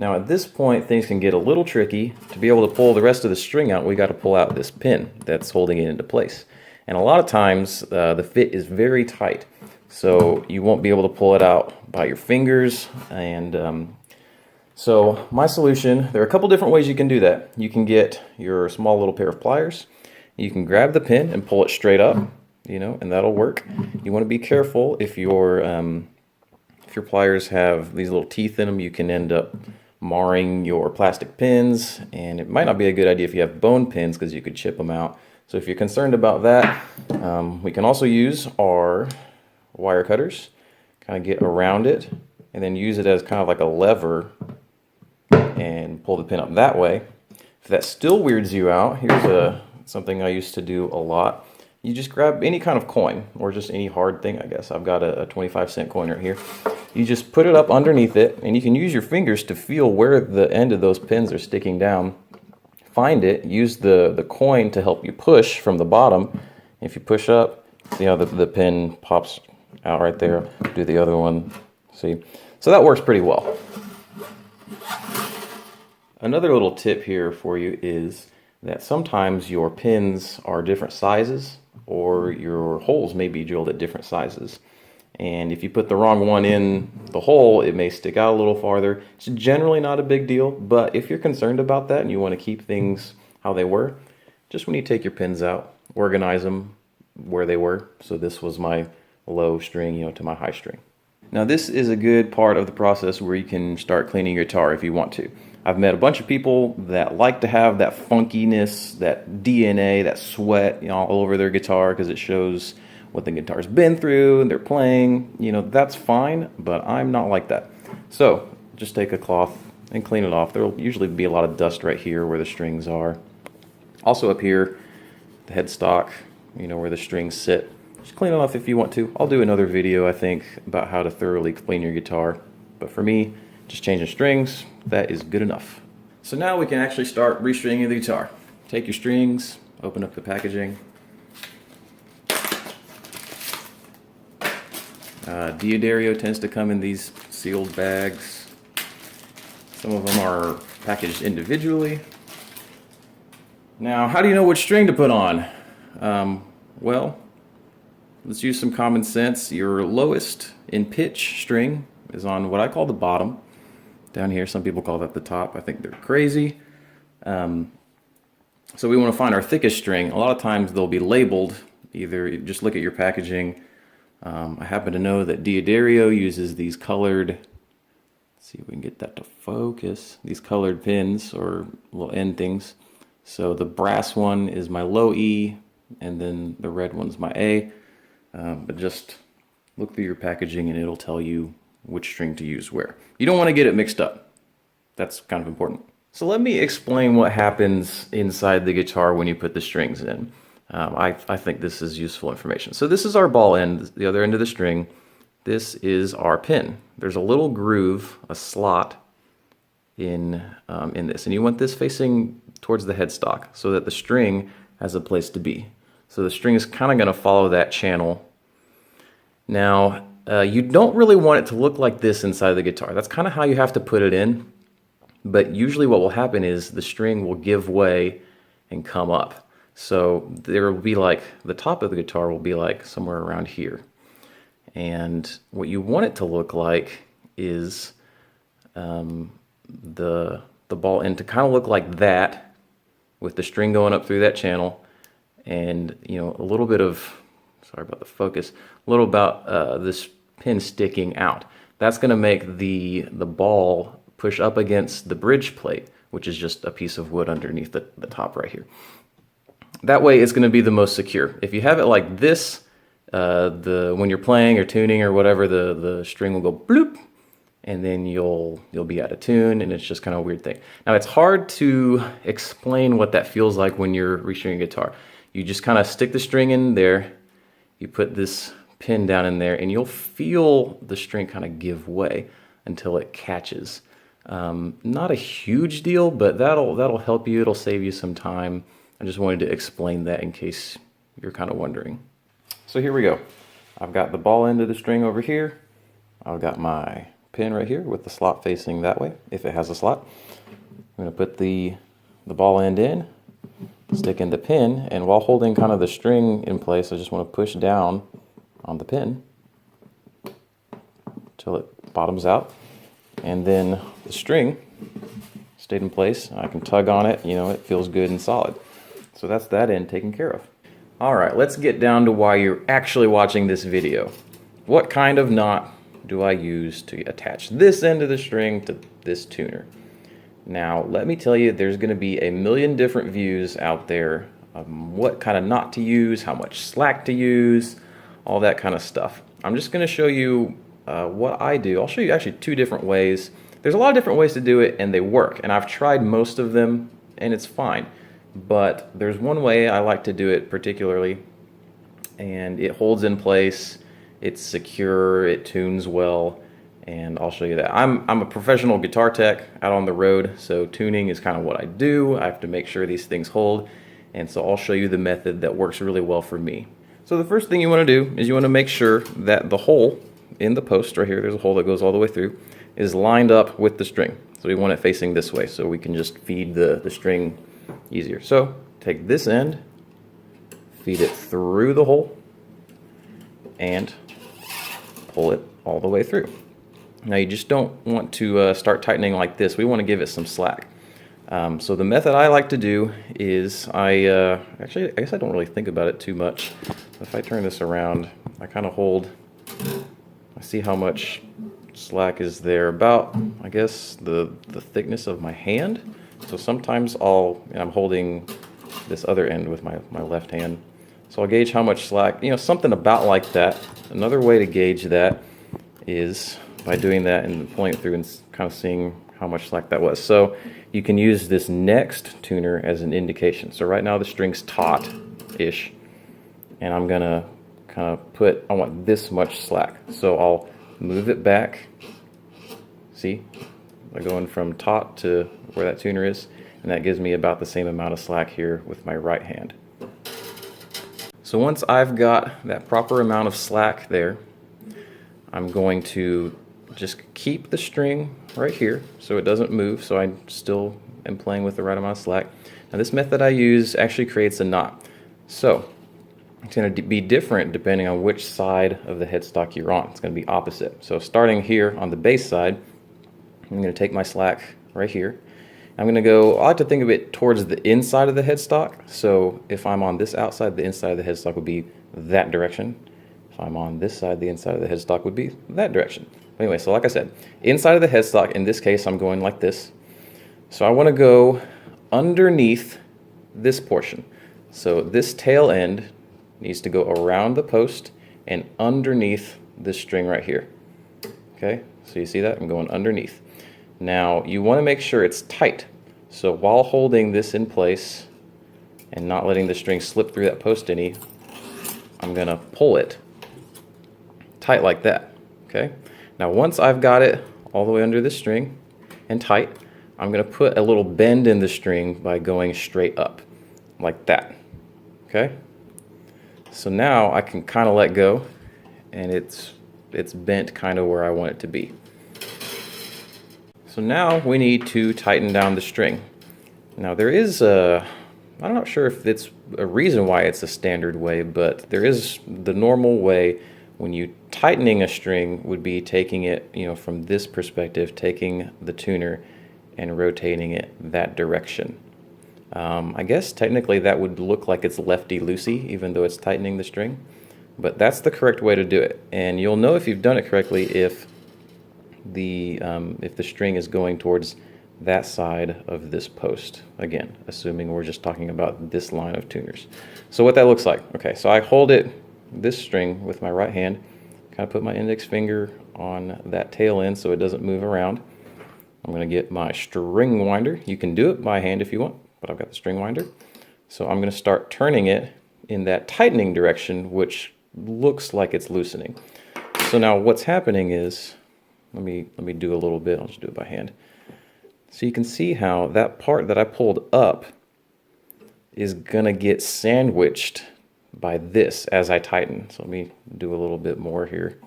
Now at this point things can get a little tricky. To be able to pull the rest of the string out, we got to pull out this pin that's holding it into place. And a lot of times the fit is very tight, so you won't be able to pull it out by your fingers. And so my solution, there are a couple different ways you can do that. You can get your small little pair of pliers. You can grab the pin and pull it straight up, and that'll work. You want to be careful if your pliers have these little teeth in them, you can end up marring your plastic pins, and it might not be a good idea if you have bone pins because you could chip them out. So if you're concerned about that, we can also use our wire cutters, kind of get around it, and then use it as kind of like a lever and pull the pin up that way. If that still weirds you out, here's something I used to do a lot. You just grab any kind of coin, or just any hard thing, I guess. I've got a 25-cent coin right here. You just put it up underneath it, and you can use your fingers to feel where the end of those pins are sticking down. Find it, use the coin to help you push from the bottom. If you push up, see how the pin pops out right there. Do the other one, see? So that works pretty well. Another little tip here for you is that sometimes your pins are different sizes, or your holes may be drilled at different sizes. And if you put the wrong one in the hole, it may stick out a little farther. It's generally not a big deal, but if you're concerned about that and you want to keep things how they were, just when you take your pins out, organize them where they were. So this was my low string, to my high string. Now this is a good part of the process where you can start cleaning your guitar if you want to. I've met a bunch of people that like to have that funkiness, that DNA, that sweat, all over their guitar because it shows what the guitar's been through and they're playing. That's fine, but I'm not like that. So just take a cloth and clean it off. There'll usually be a lot of dust right here where the strings are. Also up here, the headstock, where the strings sit. Just clean it off if you want to. I'll do another video, I think, about how to thoroughly clean your guitar. But for me, just changing strings, that is good enough. So now we can actually start restringing the guitar. Take your strings, open up the packaging. Diodario tends to come in these sealed bags. Some of them are packaged individually. Now, how do you know which string to put on? Well, let's use some common sense. Your lowest in pitch string is on what I call the bottom. Down here, some people call that the top. I think they're crazy. So we want to find our thickest string. A lot of times they'll be labeled. Either just look at your packaging. I happen to know that Diodario uses these colored, let's see if we can get that to focus, these colored pins or little end things. So the brass one is my low E, and then the red one's my A. But just look through your packaging and it'll tell you which string to use where. You don't want to get it mixed up. That's kind of important. So let me explain what happens inside the guitar when you put the strings in. I think this is useful information. So this is our ball end, the other end of the string. This is our pin. There's a little groove, a slot in this, and you want this facing towards the headstock so that the string has a place to be. So the string is kind of going to follow that channel. Now, you don't really want it to look like this inside the guitar. That's kind of how you have to put it in. But usually what will happen is the string will give way and come up. So there will be like, the top of the guitar will be like somewhere around here. And what you want it to look like is the ball end to kind of look like that, with the string going up through that channel, and a little bit of, sorry about the focus, a little about this pin sticking out. That's going to make the ball push up against the bridge plate, which is just a piece of wood underneath the top right here. That way it's going to be the most secure. If you have it like this, when you're playing or tuning or whatever, the string will go bloop, and then you'll be out of tune, and it's just kind of a weird thing. Now it's hard to explain what that feels like when you're restringing a guitar. You just kind of stick the string in there, you put this pin down in there, and you'll feel the string kind of give way until it catches. Not a huge deal, but that'll help you. It'll save you some time. I just wanted to explain that in case you're kind of wondering. So here we go. I've got the ball end of the string over here. I've got my pin right here with the slot facing that way, if it has a slot. I'm going to put the ball end in, stick in the pin, and while holding kind of the string in place, I just want to push down on the pin until it bottoms out. And then the string stayed in place. I can tug on it, you know, it feels good and solid. So that's that end taken care of. All right, let's get down to why you're actually watching this video. What kind of knot do I use to attach this end of the string to this tuner? Now, let me tell you, there's going to be a million different views out there of what kind of knot to use, how much slack to use, all that kind of stuff. I'm just going to show you what I do. I'll show you actually two different ways. There's a lot of different ways to do it, and they work, and I've tried most of them, and it's fine. But there's one way I like to do it particularly, and it holds in place, it's secure, it tunes well, and I'll show you that. I'm a professional guitar tech out on the road, so tuning is kind of what I do. I have to make sure these things hold, and so I'll show you the method that works really well for me. So the first thing you want to do is you want to make sure that the hole in the post right here, there's a hole that goes all the way through, is lined up with the string. So we want it facing this way so we can just feed the string easier. So take this end, feed it through the hole, and pull it all the way through. Now you just don't want to start tightening like this. We want to give it some slack. So the method I like to do is actually, I guess I don't really think about it too much. If I turn this around, I kind of hold, I see how much slack is there, about, I guess, the thickness of my hand. So sometimes I'm holding this other end with my left hand. So I'll gauge how much slack, you know, something about like that. Another way to gauge that is by doing that and pulling it through and kind of seeing how much slack that was. So you can use this next tuner as an indication. So right now the string's taut-ish, and I'm gonna kind of I want this much slack. So I'll move it back, see, by going from taut to where that tuner is, and that gives me about the same amount of slack here with my right hand. So once I've got that proper amount of slack there, I'm going to just keep the string right here so it doesn't move, so I still am playing with the right amount of slack. Now this method I use actually creates a knot. So it's going to be different depending on which side of the headstock you're on. It's going to be opposite. So starting here on the bass side, I'm going to take my slack right here. I'm going to go, I like to think of it towards the inside of the headstock. So if I'm on this outside, the inside of the headstock would be that direction. If I'm on this side, the inside of the headstock would be that direction. Anyway, so like I said, inside of the headstock, in this case, I'm going like this. So I want to go underneath this portion. So this tail end needs to go around the post and underneath this string right here. Okay, so you see that? I'm going underneath. Now, you want to make sure it's tight. So while holding this in place and not letting the string slip through that post any, I'm going to pull it tight like that. Okay? Now, once I've got it all the way under the string and tight, I'm going to put a little bend in the string by going straight up like that. Okay? So now I can kind of let go, and it's bent kind of where I want it to be. So now we need to tighten down the string. Now there is I'm not sure if it's a reason why it's a standard way, but there is the normal way when you tightening a string would be taking it, you know, from this perspective, taking the tuner and rotating it that direction. I guess technically that would look like it's lefty-loosey, even though it's tightening the string, but that's the correct way to do it. And you'll know if you've done it correctly if the string is going towards that side of this post. Again, assuming we're just talking about this line of tuners. So what that looks like. Okay, so I hold this string with my right hand, kind of put my index finger on that tail end so it doesn't move around. I'm going to get my string winder. You can do it by hand if you want, but I've got the string winder. So I'm going to start turning it in that tightening direction, which looks like it's loosening. So now what's happening is, let me do a little bit. I'll just do it by hand. So you can see how that part that I pulled up is going to get sandwiched by this as I tighten. So let me do a little bit more here.